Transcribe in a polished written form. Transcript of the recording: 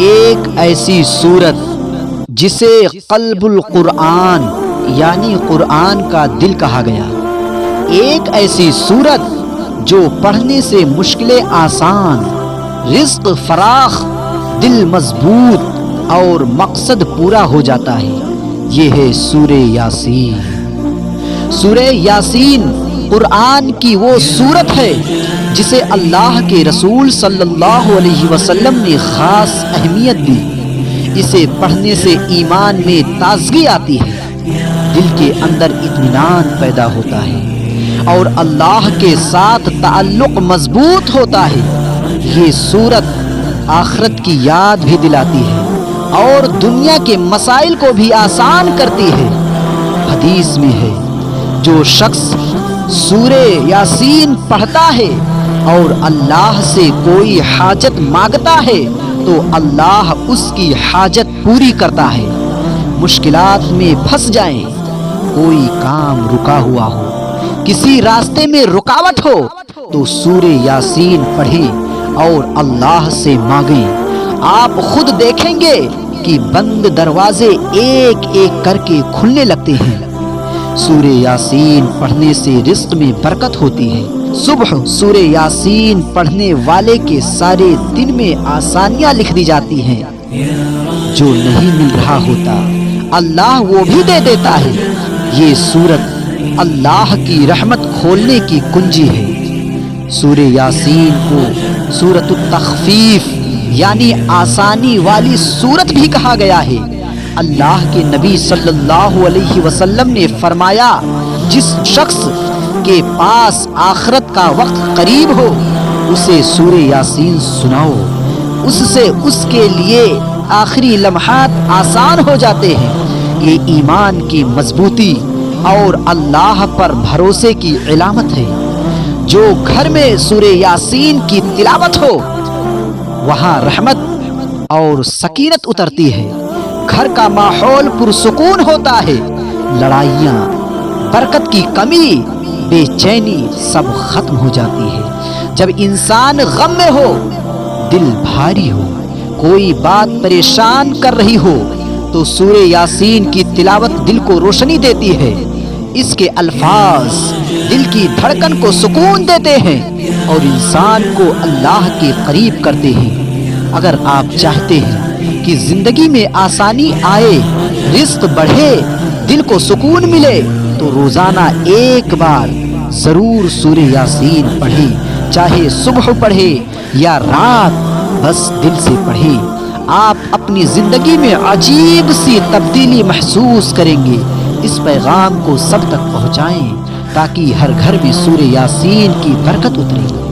ایک ایسی سورت جسے قلب القرآن یعنی قرآن کا دل کہا گیا، ایک ایسی سورت جو پڑھنے سے مشکلیں آسان، رزق فراخ، دل مضبوط اور مقصد پورا ہو جاتا ہے، یہ ہے سورہ یاسین۔ سورہ یاسین قرآن کی وہ سورت ہے جسے اللہ کے رسول صلی اللہ علیہ وسلم نے خاص اہمیت دی۔ اسے پڑھنے سے ایمان میں تازگی آتی ہے، دل کے اندر اطمینان پیدا ہوتا ہے اور اللہ کے ساتھ تعلق مضبوط ہوتا ہے۔ یہ سورت آخرت کی یاد بھی دلاتی ہے اور دنیا کے مسائل کو بھی آسان کرتی ہے۔ حدیث میں ہے، جو شخص سورہ یاسین پڑھتا ہے اور اللہ سے کوئی حاجت مانگتا ہے تو اللہ اس کی حاجت پوری کرتا ہے۔ مشکلات میں پھنس جائیں، کوئی کام رکا ہوا ہو، کسی راستے میں رکاوٹ ہو تو سورہ یاسین پڑھیں اور اللہ سے مانگیں۔ آپ خود دیکھیں گے کہ بند دروازے ایک ایک کر کے کھلنے لگتے ہیں۔ سورہ یاسین پڑھنے سے رزق میں برکت ہوتی ہے۔ صبح سورہ یاسین پڑھنے والے کے سارے دن میں آسانیاں لکھ دی جاتی ہیں۔ جو نہیں مل رہا ہوتا اللہ وہ بھی دے دیتا ہے۔ یہ سورت اللہ کی رحمت کھولنے کی کنجی ہے۔ سورہ یاسین کو سورۃ التخفیف یعنی آسانی والی سورت بھی کہا گیا ہے۔ اللہ کے نبی صلی اللہ علیہ وسلم نے فرمایا، جس شخص کے پاس آخرت کا وقت قریب ہو اسے سورہ یاسین سناؤ، اس سے اس کے لیے آخری لمحات آسان ہو جاتے ہیں۔ یہ ایمان کی مضبوطی اور اللہ پر بھروسے کی علامت ہے۔ جو گھر میں سورہ یاسین کی تلاوت ہو وہاں رحمت اور سکینت اترتی ہے، گھر کا ماحول پرسکون ہوتا ہے، لڑائیاں، برکت کی کمی، بے چینی سب ختم ہو جاتی ہے۔ جب انسان غم میں ہو، دل بھاری ہو، کوئی بات پریشان کر رہی ہو تو سورہ یاسین کی تلاوت دل کو روشنی دیتی ہے۔ اس کے الفاظ دل کی دھڑکن کو سکون دیتے ہیں اور انسان کو اللہ کے قریب کرتے ہیں۔ اگر آپ چاہتے ہیں کہ زندگی میں آسانی آئے، رزق بڑھے، دل کو سکون ملے تو روزانہ ایک بار ضرور سورہ یاسین پڑھیں، چاہے صبح پڑھے یا رات، بس دل سے پڑھیں۔ آپ اپنی زندگی میں عجیب سی تبدیلی محسوس کریں گے۔ اس پیغام کو سب تک پہنچائیں تاکہ ہر گھر میں سورہ یاسین کی برکت اترے۔